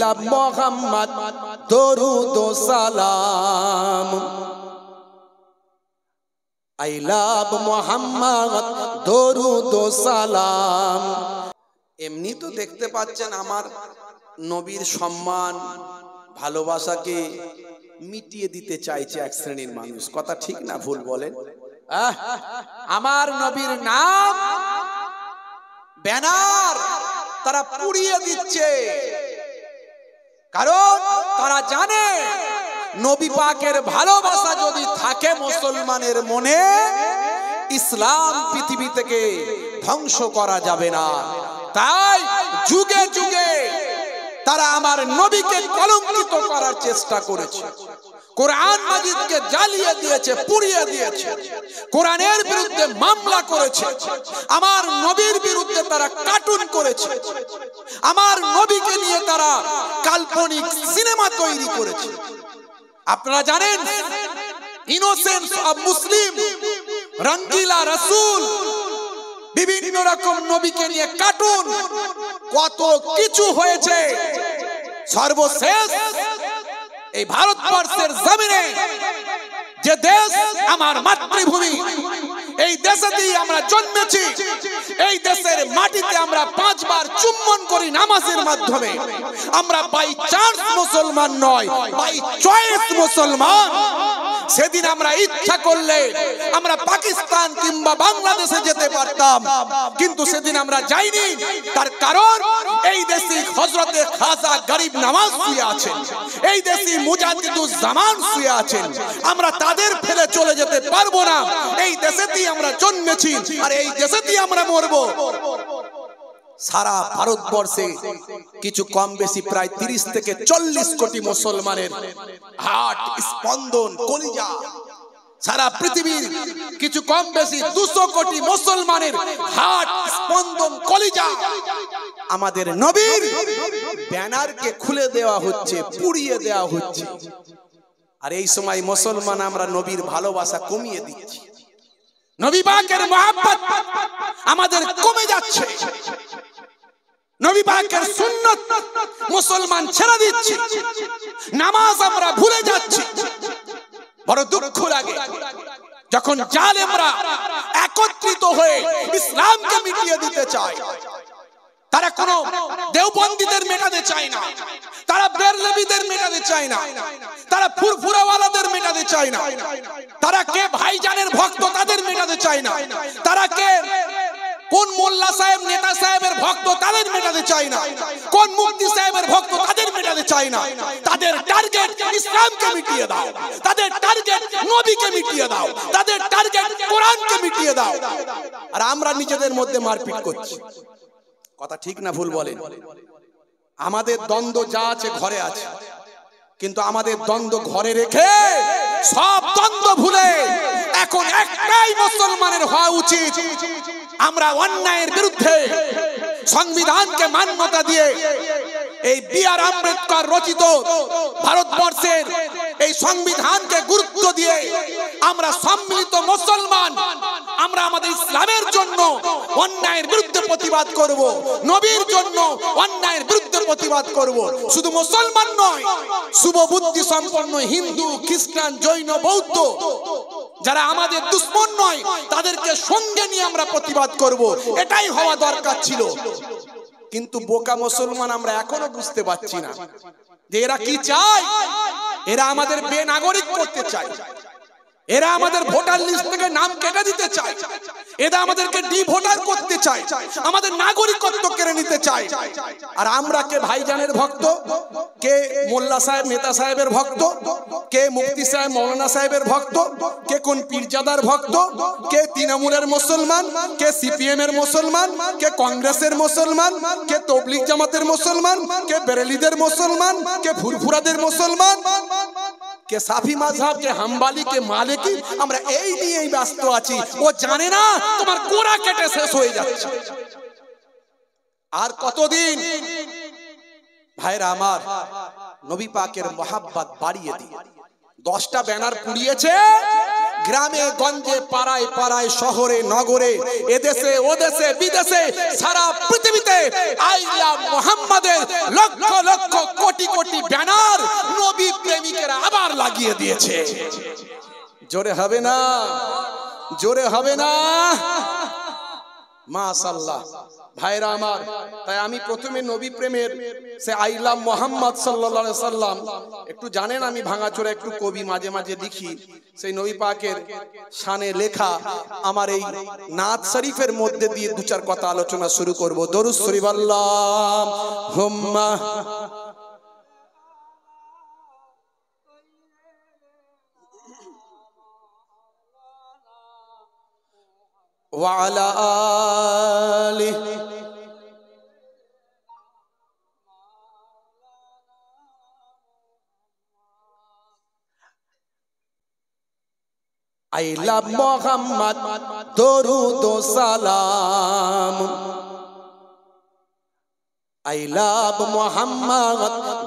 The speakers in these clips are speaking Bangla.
লাভ মোহাম্মদ দরুদ ও সালাম, আই লাভ মোহাম্মদ দরুদ ও সালাম। এমনি তো দেখতে পাচ্ছেন আমার নবীর সম্মান ভালোবাসাকে মিটিয়ে দিতে চাইছে এক শ্রেণীর মানুষ। কথা ঠিক না ভুল বলেন? আমার নবীর নাম ব্যানার তারা পুড়িয়ে দিচ্ছে, কারণ তারা জানে নবী পাকের ভালোবাসা যদি থাকে মুসলমানের মনে, ইসলাম পৃথিবী থেকে ধ্বংস করা যাবে না। তাই যুগে যুগে তারা আমার নবীকে কলঙ্কিত করার চেষ্টা করেছে, কোরআন মাজিদকে জ্বালিয়ে দিয়েছে, পুড়িয়ে দিয়েছে, কোরআনের বিরুদ্ধে মামলা করেছে, আমার নবীর বিরুদ্ধে তারা কার্টুন করেছে, আমার নবীকে নিয়ে তারা কাল্পনিক সিনেমা তৈরি করেছে। আপনারা জানেন ইনোসেন্স অফ মুসলিম, রঙ্গিলা রাসূল, বিভিন্ন রকম নবীকে নিয়ে কার্টুন, কত কিছু হয়েছে। সর্বশেষ এই ভারতবর্ষের জমিনে যে দেশ আমার মাতৃভূমি, এই দেশেতেই আমরা জন্মেছি, এই দেশের মাটিতে আমরা 5 বার চুম্বন করি নামাজের মাধ্যমে। আমরা বাই চান্স মুসলমান নয়, বাই চয়েস মুসলমান। সেদিন আমরা ইচ্ছা করলে আমরা পাকিস্তান কিংবা বাংলাদেশে যেতে পারতাম, কিন্তু সেদিন আমরা যাইনি। তার কারণ এই দেশে হযরতে খাজা গরিব নওয়াজ শুয়ে আছেন, এই দেশে মুজাদ্দিদুজ জামান শুয়ে আছেন। আমরা তাদের ফেলে চলে যেতে পারবো না। এই দেশেতেই আমরা জন্মেছি আর এই দেশেতেই আমরা মরবো। সারা ভারতবর্ষে কিছু কম বেশি প্রায় 30 থেকে 40 কোটি মুসলমানের হার্ট, স্পন্দন, কলিজা, সারা পৃথিবীর কিছু কম বেশি 200 কোটি মুসলমানের হার্ট, স্পন্দন, কলিজা আমাদের নবীর ব্যানারকে খুলে দেওয়া হচ্ছে, পুড়িয়ে দেওয়া হচ্ছে। আর এই সময় মুসলমান আমরা নবীর ভালোবাসা কমিয়ে দিচ্ছি, নবী পাকের মহব্বত আমাদের কমে যাচ্ছে, নবী পাকের সুন্নাত মুসলমান ছেড়ে দিচ্ছে, নামাজ আমরা ভুলে যাচ্ছি। বড় দুঃখ লাগে যখন জালেমরা একত্রিত হয়ে ইসলামকে মিটিয়ে দিতে চায়। তারা কোন দেওবন্দীদের মেটাতে চায় না, তারা বেরলভীদের মেটাতে চায় না, তারা ফুরফুরাওয়ালাদের মেটাতে চায় না, তারা কে ভাইজানের ভক্ত তাদের মেটাতে চায় না, তারা কে কোন মোল্লা সাহেব নেতা সাহেবের ভক্ত তাদের মেটাতে চায় না, কোন মুফতি সাহেবের ভক্ত তাদের মেটাতে চায় না। তাদের টার্গেট ইসলামকে মিটিয়ে দাও, তাদের টার্গেট নবীকে মিটিয়ে দাও, তাদের টার্গেট কোরআনকে মিটিয়ে দাও। আর আমরা নিজেদের মধ্যে মারপিট করছি। কথা ঠিক না ভুল বলেন? আমাদের দ্বন্দ্ব যা আছে ঘরে আছে, কিন্তু আমাদের দ্বন্দ্ব ঘরে রেখে সব দ্বন্দ্ব ভুলে এখন একটাই মুসলমানের হওয়া উচিত, আমরা অন্যায়ের বিরুদ্ধে সংবিধানকে মান্যতা দিয়ে এই বি.আর. আম্বেদকর রচিত ভারতবর্ষের এই সংবিধানকে গুরুত্ব দিয়ে আমরা সম্মিলিত মুসলমান, আমরা আমাদের ইসলামের জন্য অন্যায়ের বিরুদ্ধে প্রতিবাদ করব, নবীর জন্য অন্যায়ের বিরুদ্ধে প্রতিবাদ করব। শুধু মুসলমান নয়, শুভ বুদ্ধি সম্পন্ন হিন্দু, খ্রিস্টান, জৈন, বৌদ্ধ যারা আমাদের দুশ্মন নয়, তাদেরকে সঙ্গে নিয়ে আমরা প্রতিবাদ করব। এটাই হওয়া দরকার ছিল। কিন্তু বোকা মুসলমান আমরা এখনো বুঝতে পারছি না যে এরা কি চায়। এরা আমাদের বেনাগরিক করতে চায়, এরা আমাদের ভোটার লিস্ট থেকে নাম কেটে দিতে চায়, এরা আমাদেরকে ডি ভোটার করতে চায়, আমাদের নাগরিকত্ব কেড়ে নিতে চায়। আর আমরা কে ভাইজানের ভক্ত, কে মোল্লা সাহেব নেতা সাহেবের ভক্ত, কে মুফতি সাহেব মৌলানা সাহেবের ভক্ত, কে কোন পীরজাদার ভক্ত, কে তৃণমূলের মুসলমান, কে সিপিএম এর মুসলমান, কে কংগ্রেসের মুসলমান, কে তবলিগ জামাতের মুসলমান, কে বেরেলিদের মুসলমান, কে ফুরফুরাদের মুসলমান, কে সাফি মাযহাব, কে হাম্বলি, কে মালিকি। আমরা এই নিয়েই ব্যস্ত আছি। ও জানে না তোমার গোড়া কেটে শেষ হয়ে যাচ্ছে। আর কতদিন? ভাইরা আমার, নবী পাকের মহব্বত বাড়িয়ে দিন। 10টা ব্যানার পুড়িয়েছে গ্রামে গঞ্জে, পাড়ায় পাড়ায়, শহরে নগরে, এদেশে ওদেশে বিদেশে, সারা পৃথিবীতে আই লাভ মুহাম্মাদের লক্ষ লক্ষ কোটি লাগিয়ে দিয়েছে। জোরে হবে না, জোরে হবে না। মাশাআল্লাহ ভাইরা আমার, তাই আমি প্রথমে নবী প্রেমের সে আই লাভ মোহাম্মদ সাল্লাল্লাহু আলাইহি সাল্লাম, একটু জানেন আমি ভাঙাচোরা একটু কবি মাঝে মাঝে লিখি, সেই নবী পাকের শানে লেখা আমার এই নাত শরীফের মধ্যে দিয়ে দু চার কথা আলোচনা শুরু করব। দরুদ শরীফ আল্লাহুম্মা ওয়া আলা আলিহি I love Muhammad, Durud o Salam. I love Muhammad,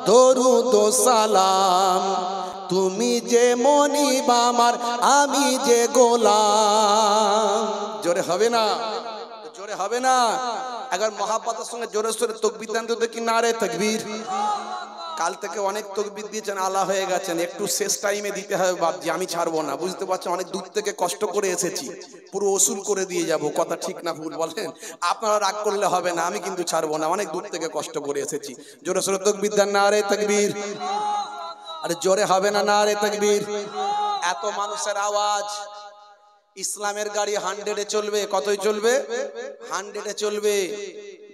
Durud o Salam. তুমি যে মনিব আমার, আমি যে গোলাম। জোরে হবে না, জোরে হবে না। अगर मोहब्बतेर संगे जोरे सोरे तकबीर देन तो देखি নারে তাকবীর। কাল থেকে অনেক তকবীর দিয়েছেন, আলা হয়ে গেছেন, একটু শেষ টাইমে দিতে হবে বাপজি, আমি ছাড়বো না, বুঝতে পারছেন অনেক দূর থেকে কষ্ট করে এসেছি, পুরো ওসুল করে দিয়ে যাব। কথা ঠিক না ভুল বলেন? আপনারা রাগ করলে হবে না, আমি কিন্তু ছাড়বো না, অনেক দূর থেকে কষ্ট করে এসেছি। জোরে সোরে তকবীর দেন নারে তাকবীর। আরে জোরে হবে না নারে তাকবীর? এত মানুষের আওয়াজ, ইসলামের গাড়ি 100-এ চলবে, কতই চলবে? 100-এ চলবে।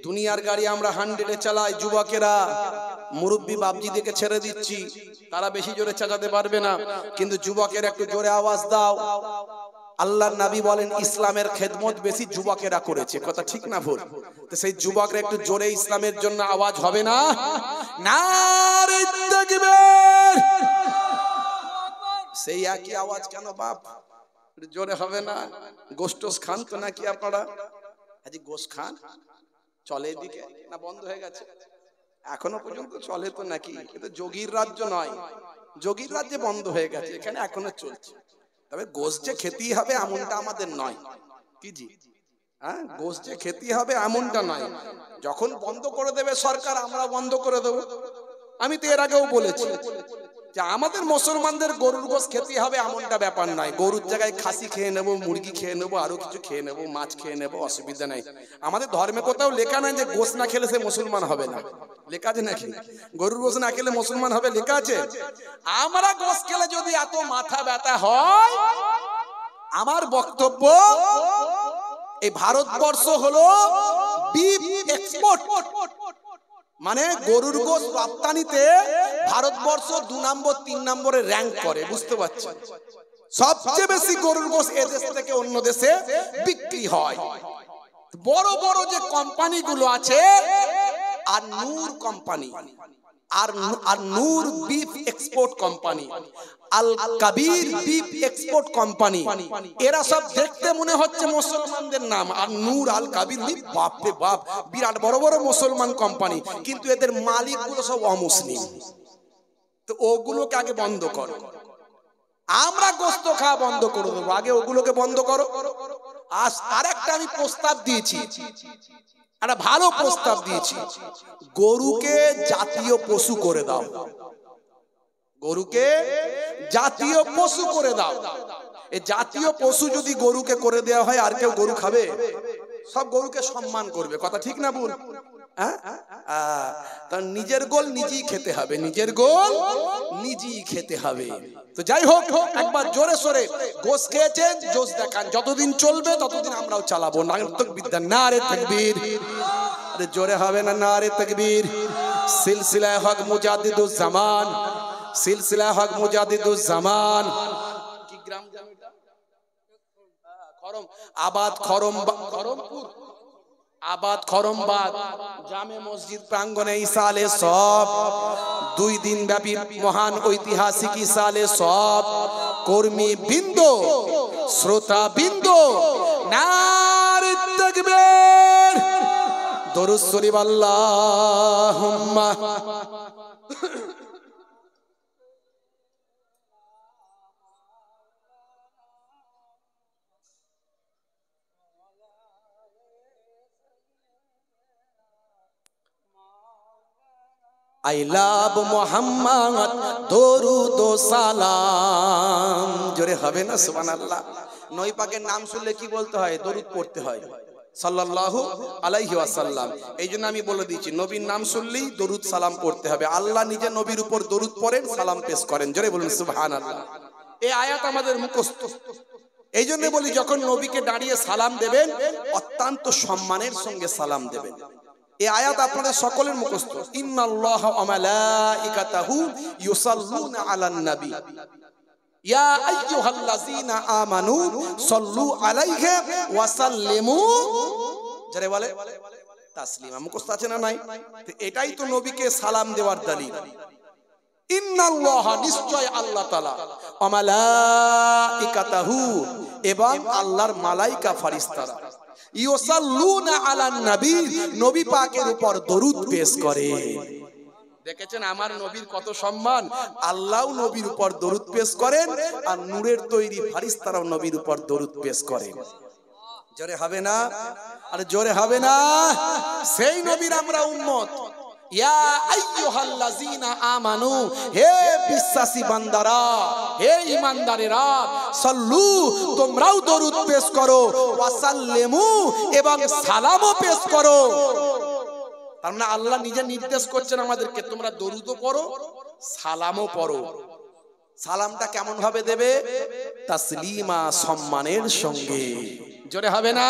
দুনিয়ার গাড়ি আমরা 100-এ চালাই। যুবকেরা মুরব্বী বাপজিদেরকে ছেড়ে দিচ্ছি, তারা বেশি জোরে চালাতে পারবে না, কিন্তু যুবকের একটু জোরে আওয়াজ দাও। আল্লাহর নবী বলেন ইসলামের খেদমত বেশি যুবকেরা করেছে। কথা ঠিক না ভুল? তো সেই যুবকরা একটু জোরে ইসলামের জন্য আওয়াজ হবে না? নারে তাকবীর। সেই একই আওয়াজ কেন বাপ? জোরে হবে না? গোশটোস খান তো নাকি আপনারা? আজি গোশ খান চলে এদিকে না বন্ধ হয়ে গেছে? এখনো পর্যন্ত চলে তো নাকি? কিন্তু যোগীর রাজ্য নয়, যোগীর রাজ্যে বন্ধ হয়ে গেছে, এখানে এখনো চলছে। তবে গোশ যে খেতেই হবে এমনটা আমাদের নয়, কি জি? হ্যাঁ, গোশ যে খেতেই হবে এমনটা নয়। যখন বন্ধ করে দেবে সরকার, আমরা বন্ধ করে দেবো। আমি তো এর আগেও বলেছি যে আমাদের মুসলমানদের গরুর গোশ খেতে হবে এমনটা ব্যাপার নয়। গরুর জায়গায় খাসি খেয়ে নেবো, মুরগি খেয়ে নেবো, আরো কিছু খেয়ে নেবো, মাছ খেয়ে নেবো, অসুবিধা নাই। আমাদের ধর্মে কোথাও লেখা নাই যে গোশ না খেলে সে মুসলমান হবে না। লেখা আছে নাকি? গরুর গোশ না খেলে মুসলমান হবে লেখা আছে? আমরা গোশ খেলে যদি এত মাথা ব্যথা হয়, আমার বক্তব্য এই ভারতবর্ষ হলো বিফ এক্সপোর্ট, মানে গরুর গোশ রপ্তানিতে ভারতবর্ষ 2 নম্বর 3 নম্বরে র‍্যাঙ্ক করে, বুঝতে পারছেন? সবচেয়ে বেশি গরুর গোশ এদেশ থেকে অন্য দেশে বিক্রি হয়। বড় বড় যে কোম্পানিগুলো আছে, আর নূর কোম্পানি, আর নূর বিফ এক্সপোর্ট কোম্পানি, আল কবির বিফ এক্সপোর্ট কোম্পানি, এরা সব দেখতে মনে হচ্ছে মুসলমানদের নাম। আর নূর আল কবির, বাপ রে বাপ, বিরাট বড় বড় মুসলমান কোম্পানি, কিন্তু এদের মালিকগুলো সব অমুসলিম। তো ওগুলোকে আগে বন্ধ করো, আমরা গোশত খাওয়া বন্ধ করে দেবো, আগে ওগুলোকে বন্ধ করো। আর একটা আমি প্রস্তাব দিয়েছি, একটা ভালো প্রস্তাব দিয়েছি, গরুকে জাতীয় পশু করে দাও, গরুকে জাতীয় পশু করে দাও। এই জাতীয় পশু যদি গরুকে করে দেওয়া হয়, আর কেউ গরু খাবে? সব গরুকে সম্মান করবে। কথা ঠিক না ভুল? হ্যাঁ, কারণ নিজের গোল নিজেই খেতে হবে, নিজের গোল নিজেই খেতে হবে। তো যাই হোক, একবার জোরে সোরে গোশ খেয়েছেন, জোশ দেখান, যতদিন চলবে ততদিন আমরাও চালাবো। নারে তাকবীর। আরে জোরে হবে না নারে তাকবীর? সিলসিলা হক মুজাদ্দিদুজ জামান, সিলসিলা হক মুজাদ্দিদুজ জামান। কি গ্রাম জামিটা? খরম আবাদ, খরমপুর আবাদ, খরমবাদ জামে মসজিদ প্রাঙ্গণে ইসালে সব 2 দিন ব্যাপী মহান ঐতিহাসিক ইসালে সব কর্মী বৃন্দ, শ্রোতা বৃন্দ, নারে তাকবীর, দরুদ শরীফ আল্লাহুম্মা। আই লাভ মোহাম্মদ দরুদ ও সালাম। জোরে হবে না সুবহানাল্লাহ? নবী পাকের নাম শুনলে কি বলতে হয়? দরুদ পড়তে হয় সাল্লাল্লাহু আলাইহি ওয়াসাল্লাম। এই জন্য আমি বলে দিয়েছি, নবীর নাম শুনলেই দরুদ সালাম পড়তে হবে। আল্লাহ নিজে নবীর উপর দরুদ পড়েন, সালাম পেশ করেন। জোরে বলুন সুবহানাল্লাহ। এই আয়াত আমাদের মুখস্থ। এই জন্য বলি, যখন নবীকে দাঁড়িয়ে সালাম দেবেন অত্যন্ত সম্মানের সঙ্গে সালাম দেবেন। এই আয়াত আপনাদের সকলের মুখস্থ। ইন্নাল্লাহা ওয়া মালাইকাতাহু ইউসাল্লুনা আলান নবী ইয়া আইয়ুহাল্লাযীনা আমানু সাল্লু আলাইহি ওয়া সাল্লিমু, যারা বলে তাসলিমা। মুখস্থ আছে না নাই? এটাই তো নবীকে সালাম দেওয়ার দলিল। ইন্নাল্লাহা, নিশ্চয় আল্লাহ তাআলা, ওয়া মালাইকাতাহু, এবং আল্লাহর মালাইকা ফেরেশতারা, ইউসাল্লুনা আলান নবী, নবী পাকের উপর দরুদ পেশ করে। দেখেছেন আমার নবীর কত সম্মান? আল্লাহও নবীর উপর দরুদ পেশ করেন, আর নূরের তৈরি ফেরেশতারাও নবীর উপর দরুদ পেশ করেন। জোরে হবে না? আর জোরে হবে না? সেই নবীর আমরা উম্মত। ইয়া আইয়ুহাল্লাযীনা আমানু, হে বিশ্বাসী বান্দারা, হে ঈমানদারেরা, সাল্লু, তোমরাও দরুদ পেশ করো, ওয়া সাল্লিমু, এবং সালামও পেশ করো। তার মানে আল্লাহ নিজে নির্দেশ করছেন আমাদেরকে, তোমরা দরুদও পড়ো, সালামও পড়ো। সালামটা কেমন ভাবে দেবে? তাসলিমা, সম্মানের সঙ্গে। জোরে হবে না?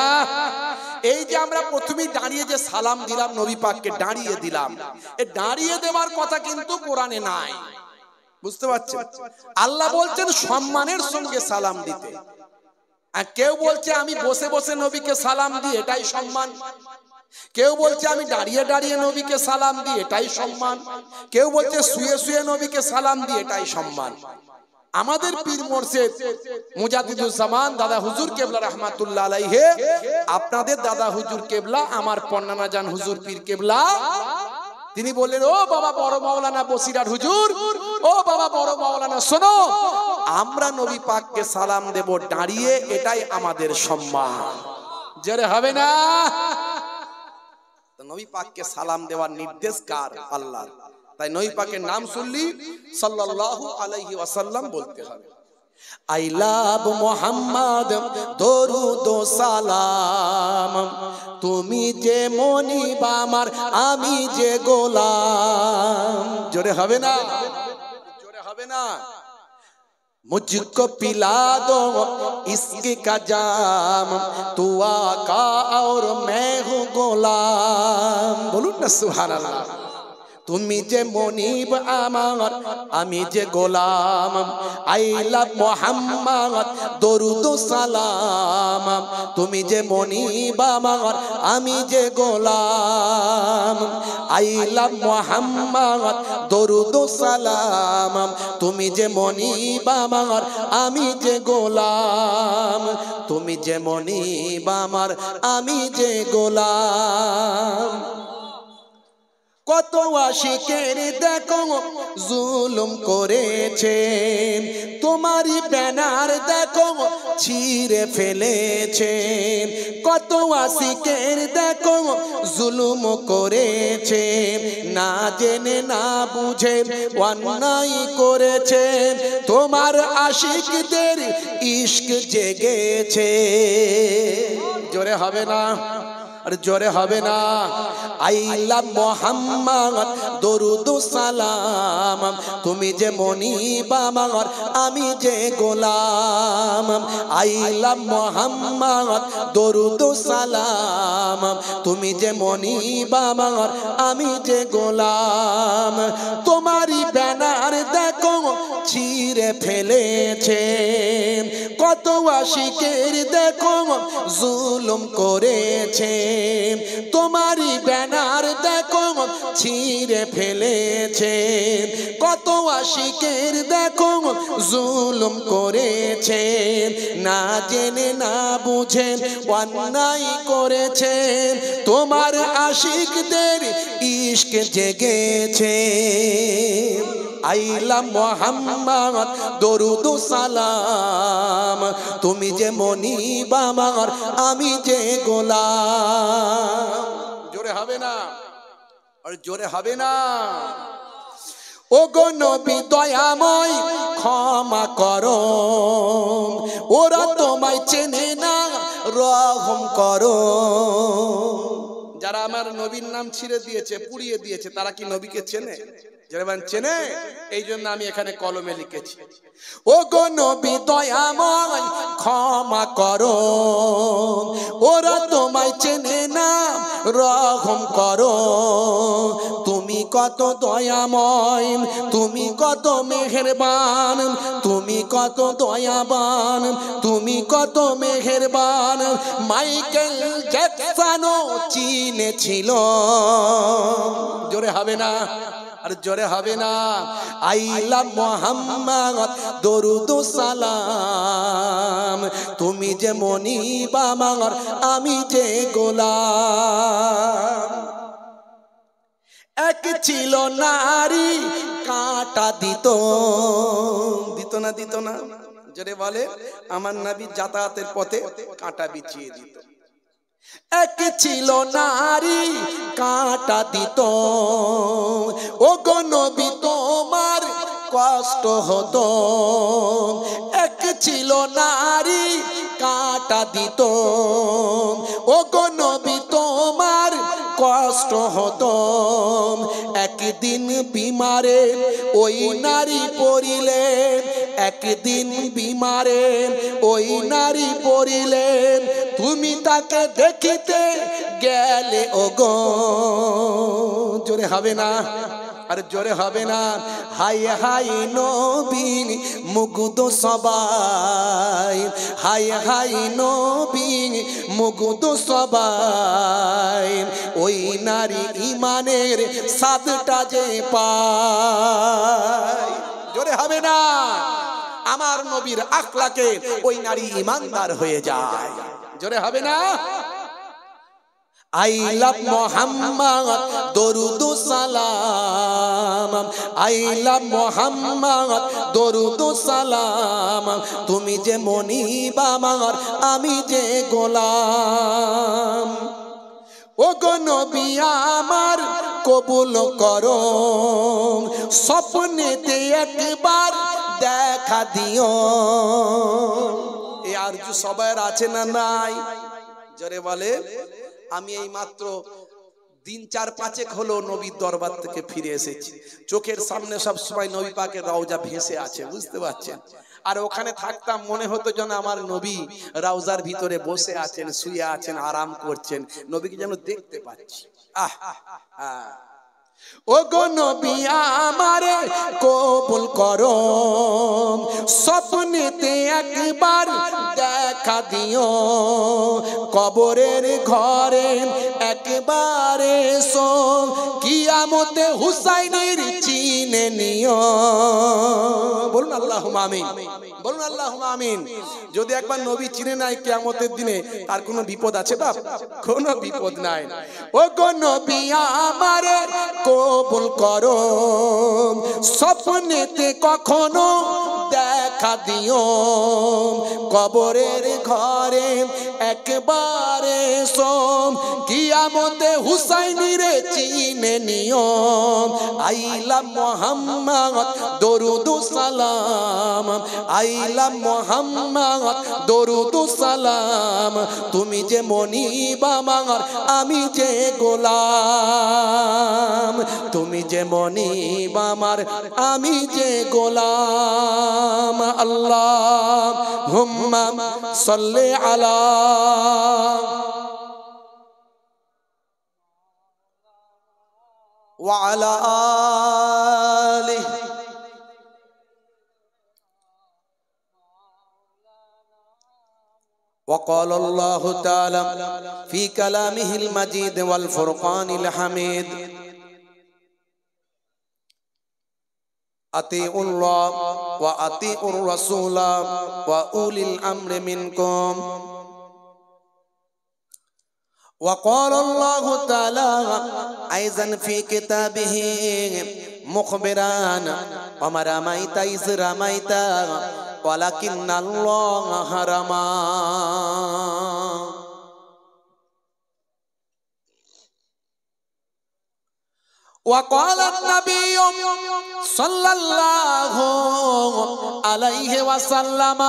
এই যে আমরা প্রথমেই দাঁড়িয়ে যে সালাম দিলাম, নবী পাককে দাঁড়িয়ে দিলাম, এই দাঁড়িয়ে দেওয়ার কথা কিন্তু কোরআনে নাই। বুঝতে পারছেন? আল্লাহ বলছেন সম্মানের সঙ্গে সালাম দিতে। আর কেউ বলছে আমি বসে বসে নবীকে সালাম দিই, এটাই সম্মান। কেউ বলছে আমি দাঁড়িয়ে দাঁড়িয়ে নবীকে সালাম দিই, এটাই সম্মান। কেউ বলছে শুয়ে শুয়ে নবীকে সালাম দিই, এটাই সম্মান। আমাদের পীর মুর্শিদ মুজাদ্দিদুজ জামান দাদা হুজুর কেবলা রাহমাতুল্লাহ আলাইহি, আপনাদের দাদা হুজুর কেবলা, আমার পন্নানা জান হুজুর পীর কেবলা, তিনি বললেন, ও বাবা বড় মাওলানা বসিরার হুজুর, ও বাবা বড় মাওলানা, শোনো, আমরা নবী পাককে সালাম দেব দাঁড়িয়ে, এটাই আমাদের সম্মান। জোরে হবে না? নবী পাককে সালাম দেওয়ার নির্দেশ কার? আল্লাহর। তাই নবী পাকের নাম শুনলি সাল্লাল্লাহু আলাইহি ওয়াসাল্লাম বলতে হবে। আই লাভ মোহাম্মদ দরুদ ও সালাম, তুমি যে মনিব আমার, আমি যে গোলাম। জোরে হবে না? জোরে হবে না? मुझको पिला दो इसकी का जाम, तू आका और मैं हूँ गोलाम। बोलूं ना सुभानाल्लाह। তুমি যে মনিব আমার, আমি যে গোলাম। আই লাভ মোহাম্মদ দরুদ ও সালাম, তুমি যে মনিব আমার, আমি যে গোলাম। আই লাভ মোহাম্মদ দরুদ ও সালাম, তুমি যে মনিব আমার, আমি যে গোলাম। তুমি যে মনিব আমার, আমি যে গোলাম। কত আশিকের দেখো জুলুম করেছে, তোমারই ব্যানার দেখো ছিঁড়ে ফেলেছে। কত আশিকের দেখো জুলুম করেছে, না জেনে না বুঝে অন্যায় করেছে। তোমার আশিকদের ইশক জেগেছে। জোরে হবে না? আর জোরে হবে না? আই লাভ মোহাম্মদ দরুদ ও সালাম, তুমি যে মনিব আমার, আমি যে গোলাম। আই লাভ মোহাম্মদ দরুদ ও সালাম, তুমি যে মনিব আমার, আমি যে গোলাম। তোমারই ব্যানার দেখো ছিঁড়ে ফেলেছে, কত আশিকের দেখো জুলুম করেছে। তোমারই ব্যানার দেখো ছিঁড়ে ফেলেছে, কত আশিকের দেখো জুলুম করেছে। না জেনে না বুঝে অন্যায় করেছে, তোমার আশিকদের ইশক জেগেছে। আইলা মোহাম্মদ দরুদ ও সালাম, তুমি যে মনিব আমার, আমি যে গোলাম। জোরে হবে না? আর জোরে হবে না? ওগো নবী দয়াময় ক্ষমা করো, ওরা তোমায় চেনে না, রহম করো। যারা আমার নবীর নাম ছিঁড়ে দিয়েছে, পুড়িয়ে দিয়েছে, তারা কি নবীকে চেনে? যারা চেনে, এই জন্য আমি এখানে কলমে লিখেছি, ওগো নবী দয়াময় ক্ষমা করো, ওরা তোমায় চেনে না, রহম করো। তুমি কত দয়াময়, তুমি কত মেহেরবান, তুমি কত দয়াবান, তুমি কত মেহেরবান। মাইকেল জ্যাকসনও চিনেছিল। জোরে হবে না? আর জোরে হবে না? আইলা মোহাম্মদ দরুদ সালাম, তুমি যে মনিব আমার, আমি যে গোলাম। এক ছিল নারী কাঁটা দিত, দিত না? দিত না? জোরে বলে। আমার নবী যাতায়াতের পথে কাঁটা বিছিয়ে দিত। এক ছিল নারী কাঁটা দিত, ওগো নবী তোমার কষ্ট হতো। এক ছিল নারী কাঁটা দিত, ওগো নবী তোমার কষ্ট হতো। একদিন বিমারে ওই নারী পড়িলেন, একদিন বিমারে ওই নারী পড়িলেন, তুমি তাকে দেখিতে গেলে ওগো। জোরে হবে না? আর জোরে হবে না? হাই হাই নবী মুগ্ধ সবাই, হাই হাই নবী মুগ্ধ সবাই। ওই নারী ইমানের সাদটা যে পায়। জোরে হবে না? আমার নবীর আখলাকে ওই নারী ইমানদার হয়ে যায়। জোরে হবে না? I love Muhammad দরুদ সালাম, I love Muhammad দরুদ সালাম। তুমি যে মনিব আমার, আমি যে গোলাম। ওগো নবী আমার কবুল করো, স্বপ্নেতে একবার দেখা দিও। এই আরজু সবার আছে না নাই? জোরে বলে। আমি এই মাত্র দিন 4-5 হলো নবীর দরবার থেকে ফিরে এসেছি। চোখের সামনে সব সময় নবী পাকের রওজা ভেসে আছে, বুঝতে পারছেন? আর ওখানে থাকতাম, মনে হতো যেন আমার নবী রওজার ভিতরে বসে আছেন, শুয়ে আছেন, আরাম করছেন, নবীকে যেন দেখতে পাচ্ছি। আহ আহ ওগো নবী আমারে কবুল করো, স্বপ্নেতে একবার দেখা দিও। কবরের ঘরে একবার এসো, কিয়ামতে হুসাইনের চিনে নিও। বলুন আল্লাহুম্মা আমিন, বলুন আল্লাহুম্মা আমিন। যদি একবার নবী চিনে নাই, কিয়ামতের দিনে তার কোনো বিপদ আছে বাপ? কোনো বিপদ নাই। ওগো নবী আমারে কবুল করো, স্বপ্নেতে কখনো দেখা দিও। কবরের ঘরে একবার এসো, কিয়ামতে হুসাইনের চিনে নিও। আইলা মুহাম্মদ দরুদ সালাম, আইলা মুহাম্মদ দরুদ সালাম। তুমি যে মনিব আমার, আমি যে গোলাম। তুমি যে মনিব আমার, আমি যে গোলাম। আল্লাহুম্মা সাল্লি আলা ওয়া আলা আলিহি। وقال الله تعالى في كلامه المجيد والفرقان الحميد أطيعوا الله وأطيعوا الرسول وأولي الأمر منكم. وقال الله تعالى أيضا في كتابه مخبرا وما رميت إذ رميت ولكن الله رمى. وقال النبي صلى الله عليه وسلم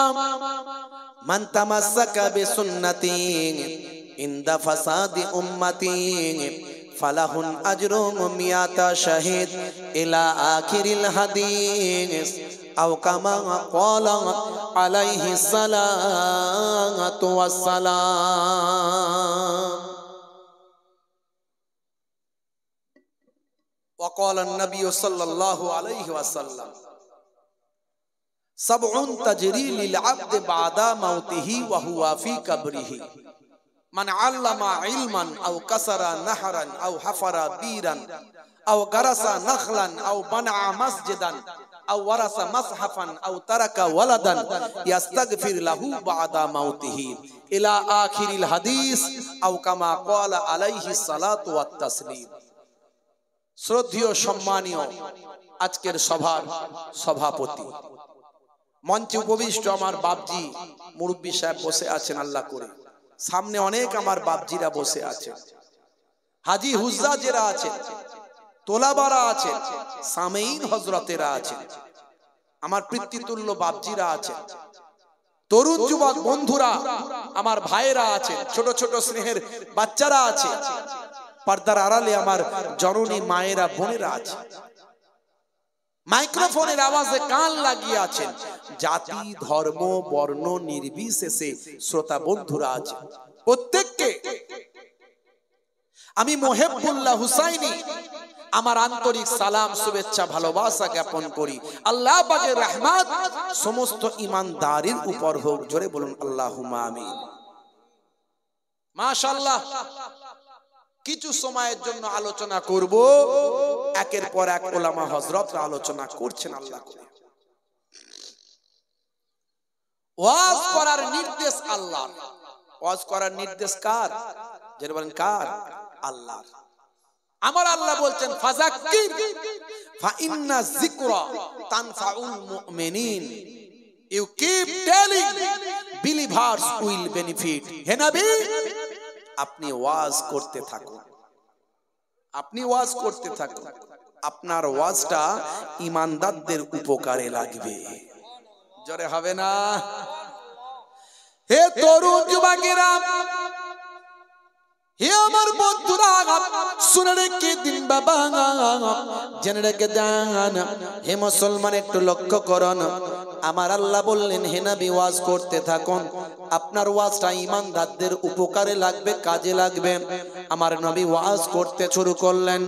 من تمسك بسنتي عند فساد أمتي فله أجر 100 شهيد إلى آخر الحديث أو كما قال عليه الصلاة والسلام. وقال النبي صلى الله عليه وسلم 7 تجري للعبد بعد موته وهو في قبره من علم علما أو كسر نهرا أو حفر بيرا أو غرس نخلا أو بنى مسجدا أو ورث مصحفا أو ترك ولدا يستغفر له بعد موته إلى آخر الحديث أو كما قال عليه الصلاة والتسليم. শ্রদ্ধেয় সম্মানীয় আজকের সভার সভাপতি, মঞ্চে উপবিষ্ট আমার বাপজি মুরব্বী সাহেব বসে আছেন আল্লাহ করে, সামনে অনেক আমার বাপজিরা বসে আছেন, হাজি হুজ্জাজেরা আছেন, তোলাবারা আছেন, সামেইন হযরতেরা আছেন, আমার পিতৃতুল্য বাপজিরা আছেন, তরুণ যুবক বন্ধুরা আমার ভাইয়েরা আছেন, ছোট ছোট স্নেহের বাচ্চারা আছে, পর্দার আড়ালে আমার জননী মায়েরা বোনেরা আছে, মাইক্রোফোনের আওয়াজে কান লাগিয়ে আছেন, জাতি ধর্ম বর্ণ নির্বিশেষে শ্রোতা বন্ধুরা আছে, প্রত্যেককে আমি মুহিবুল্লাহ হুসাইনি আমার আন্তরিক সালাম শুভেচ্ছা ভালোবাসা জ্ঞাপন করি। আল্লাহ পাকের রহমত সমস্ত ঈমানদারের উপর হোক, জোরে বলুন আল্লাহুম্মা আমিন। মাশাআল্লাহ, কিছু সময়ের জন্য আলোচনা করব, একের পর এক উলামা হযরতরা আলোচনা করছেন আল্লাহ করে। ওয়াজ করার নির্দেশ আল্লাহর, ওয়াজ করার নির্দেশ কার? যারা বলেন কার? আল্লাহর। আমার আল্লাহ বলছেন ফাযাক্কির ফা ইন্না যিকরা তানফাউল মুমিনিন, you keep telling believers will benefit. হে নবী, আপনি ওয়াজ করতে থাকুন, আপনি ওয়াজ করতে থাকুন, আপনার ওয়াজটা ঈমানদারদের উপকারে লাগবে। জোরে হবে না? হে তরুণ যুবকেরা, হে আমার বন্ধুরা, শুনে রেখে দিন বাবা, জেনে রেখে দেন। হে মুসলমান, একটু লক্ষ্য করুন, আমার আল্লাহ বললেন হে নবী ওয়াজ করতে থাকুন, আপনার ওয়াজটা ঈমানদারদের উপকারে লাগবে, কাজে লাগবে। আমার নবী ওয়াজ করতে শুরু করলেন।